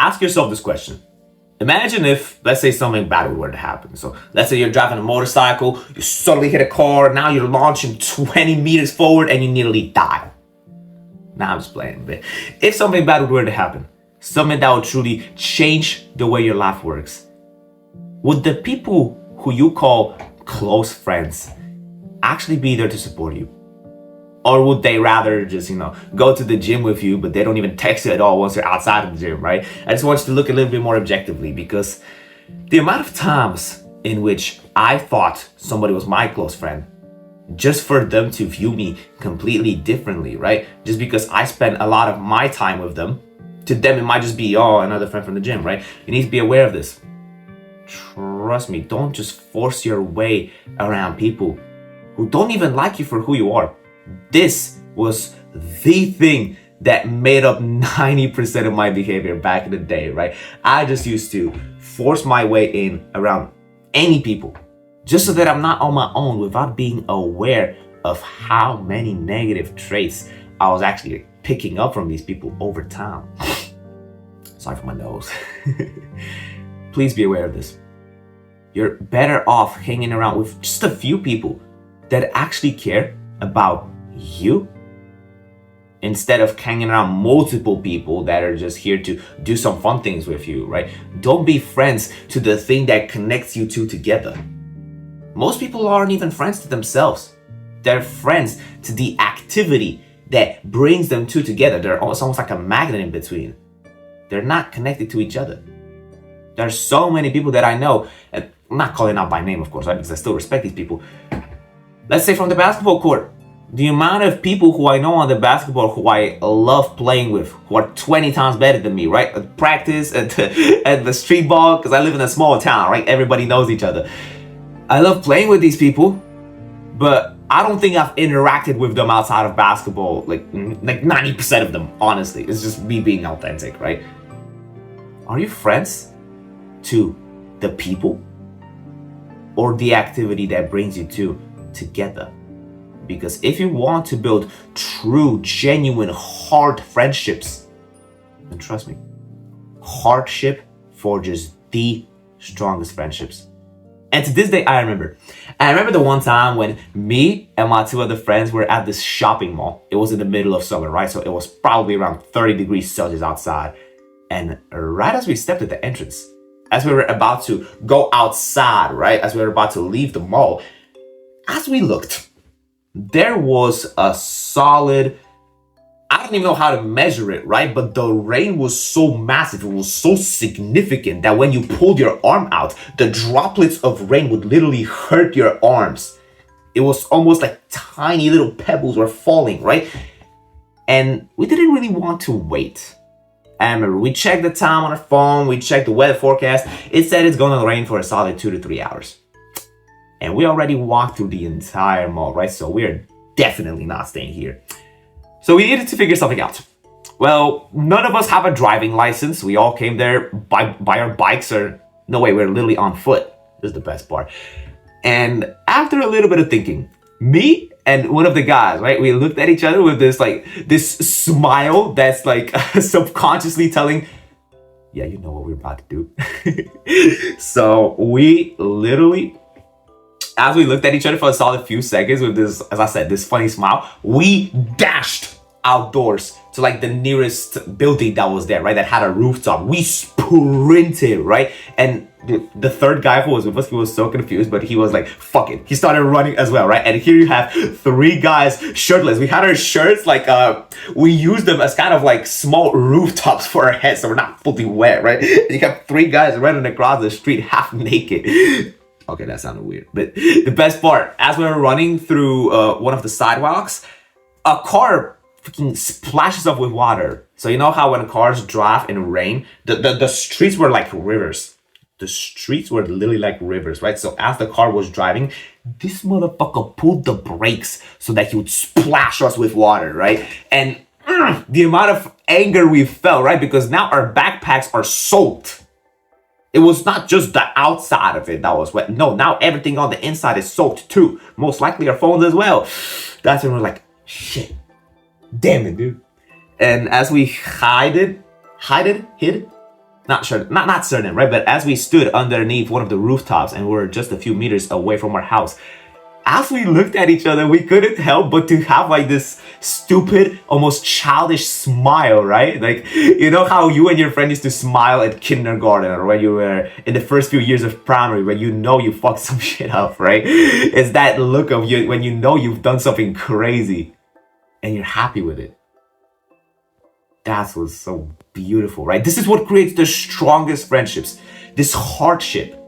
ask yourself this question. Imagine if, let's say, something bad were to happen. So let's say you're driving a motorcycle, you suddenly hit a car, now you're launching 20 meters forward and you nearly die. Nah, I'm just playing. But if something bad were to happen, something that would truly change the way your life works, would the people who you call close friends actually be there to support you? Or would they rather just, go to the gym with you, but they don't even text you at all once you're outside of the gym, right? I just want you to look a little bit more objectively, because the amount of times in which I thought somebody was my close friend, just for them to view me completely differently, right? Just because I spend a lot of my time with them, to them it might just be, oh, another friend from the gym, right? You need to be aware of this. Trust me, don't just force your way around people who don't even like you for who you are. This was the thing that made up 90% of my behavior back in the day, right? I just used to force my way in around any people just so that I'm not on my own, without being aware of how many negative traits I was actually picking up from these people over time. Sorry for my nose. Please be aware of this. You're better off hanging around with just a few people that actually care about you, instead of hanging around multiple people that are just here to do some fun things with you, right? Don't be friends to the thing that connects you two together. Most people aren't even friends to themselves. They're friends to the activity that brings them two together. They're almost like a magnet in between. They're not connected to each other. There's so many people that I know, and I'm not calling out by name, of course, right? Because I still respect these people. Let's say from the basketball court, the amount of people who I know on the basketball who I love playing with, who are 20 times better than me, right? At practice, at the street ball, because I live in a small town, right? Everybody knows each other. I love playing with these people, but I don't think I've interacted with them outside of basketball, like 90% of them, honestly. It's just me being authentic, right? Are you friends to the people or the activity that brings you two together? Because if you want to build true, genuine, hard friendships, then trust me, hardship forges the strongest friendships. And to this day, I remember the one time when me and my two other friends were at this shopping mall. It was in the middle of summer, right? So it was probably around 30 degrees Celsius outside. And right as we stepped at the entrance, as we were about to go outside, right? As we were about to leave the mall, as we looked, there was a solid, I don't even know how to measure it, right? But the rain was so massive, it was so significant that when you pulled your arm out, the droplets of rain would literally hurt your arms. It was almost like tiny little pebbles were falling, right? And we didn't really want to wait. I remember we checked the time on our phone, we checked the weather forecast. It said it's gonna rain for a solid 2 to 3 hours. And we already walked through the entire mall, right? So we're definitely not staying here. So we needed to figure something out. Well, none of us have a driving license. We all came there by our bikes, or no way, we're literally on foot. This is the best part. And after a little bit of thinking, me and one of the guys, right? We looked at each other with this smile that's like subconsciously telling, yeah, you know what we're about to do. So we literally, as we looked at each other for a solid few seconds with this, as I said, this funny smile, we dashed outdoors to like the nearest building that was there, right? That had a rooftop. We sprinted, right? And the third guy who was with us, he was so confused, but he was like, fuck it. He started running as well, right? And here you have 3 guys shirtless. We had our shirts, like, we used them as kind of like small rooftops for our heads, so we're not fully wet, right? And you have 3 guys running across the street half naked. Okay, that sounded weird. But the best part, as we were running through one of the sidewalks, a car freaking splashes up with water. So you know how when cars drive in rain, the streets were like rivers. The streets were literally like rivers, right? So as the car was driving, this motherfucker pulled the brakes so that he would splash us with water, right? And the amount of anger we felt, right? Because now our backpacks are soaked. It was not just the outside of it that was wet. No, now everything on the inside is soaked too. Most likely our phones as well. That's when we're like, shit. Damn it, dude. And as we hid, not sure, not certain, right? But as we stood underneath one of the rooftops and we're just a few meters away from our house, as we looked at each other, we couldn't help but to have like this stupid, almost childish smile, right? Like, you know how you and your friend used to smile at kindergarten or when you were in the first few years of primary when you know you fucked some shit up, right? It's that look of you when you know you've done something crazy and you're happy with it. That was so beautiful, right? This is what creates the strongest friendships. This hardship.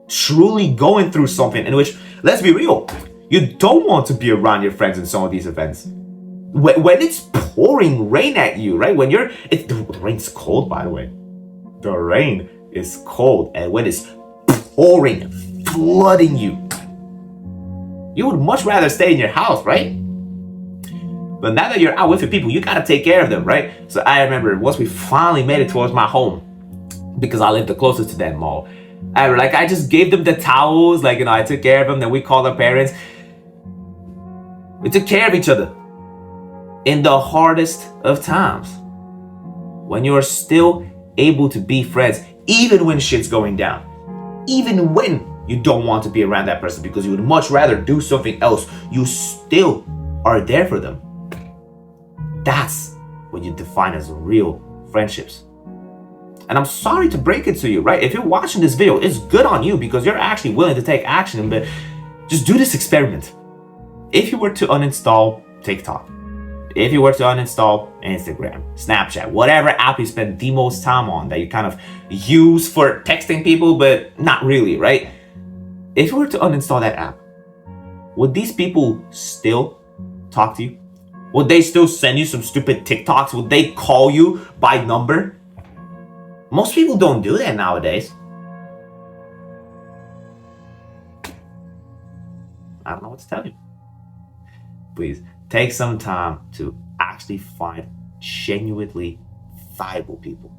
Truly going through something in which, let's be real, you don't want to be around your friends in some of these events. When it's pouring rain at you, right? When the rain's cold, by the way. The rain is cold, and when it's pouring, flooding you, you would much rather stay in your house, right? But now that you're out with your people, you gotta take care of them, right? So I remember once we finally made it towards my home, because I lived the closest to that mall, I just gave them the towels, I took care of them, then we called our parents. We took care of each other in the hardest of times. When you're still able to be friends, even when shit's going down, even when you don't want to be around that person because you would much rather do something else, you still are there for them. That's what you define as real friendships. And I'm sorry to break it to you, right? If you're watching this video, it's good on you because you're actually willing to take action, but just do this experiment. If you were to uninstall TikTok, if you were to uninstall Instagram, Snapchat, whatever app you spend the most time on that you kind of use for texting people, but not really, right? If you were to uninstall that app, would these people still talk to you? Would they still send you some stupid TikToks? Would they call you by number? Most people don't do that nowadays. I don't know what to tell you. Please take some time to actually find genuinely valuable people.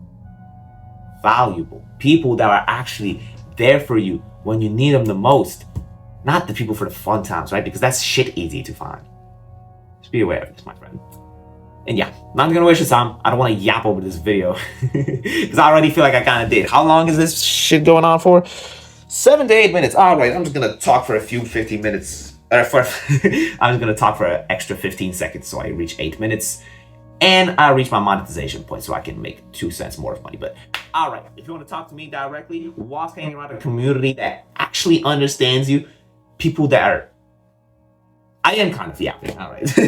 Valuable people that are actually there for you when you need them the most. Not the people for the fun times, right? Because that's shit easy to find. Just be aware of this, my friend. And yeah, not gonna waste your time. I don't want to yap over this video because I already feel like I kind of did. How long is this shit going on for? 7 to 8 minutes. All right, I'm just gonna talk for a few 15 minutes. I'm just gonna talk for an extra 15 seconds so I reach 8 minutes and I reach my monetization point so I can make 2 cents more of money. But all right, if you want to talk to me directly, whilst hanging around a community that actually understands you, people that are I am kind of yapping. All right.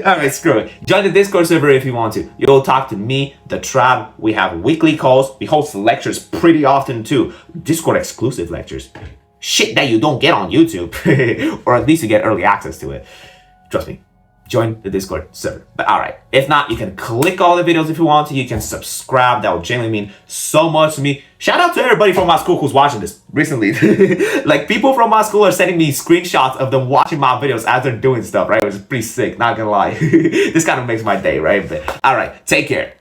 All right, screw it. Join the Discord server if you want to. You'll talk to me, the tribe. We have weekly calls. We host lectures pretty often too. Discord exclusive lectures. Shit that you don't get on YouTube. Or at least you get early access to it. Trust me. Join the Discord server. But all right, if not, you can click all the videos if you want to. You can subscribe. That would genuinely mean so much to me. Shout out to everybody from my school who's watching this recently. Like, people from my school are sending me screenshots of them watching my videos as they're doing stuff, right? It was pretty sick, not gonna lie. This kind of makes my day, right? But all right, take care.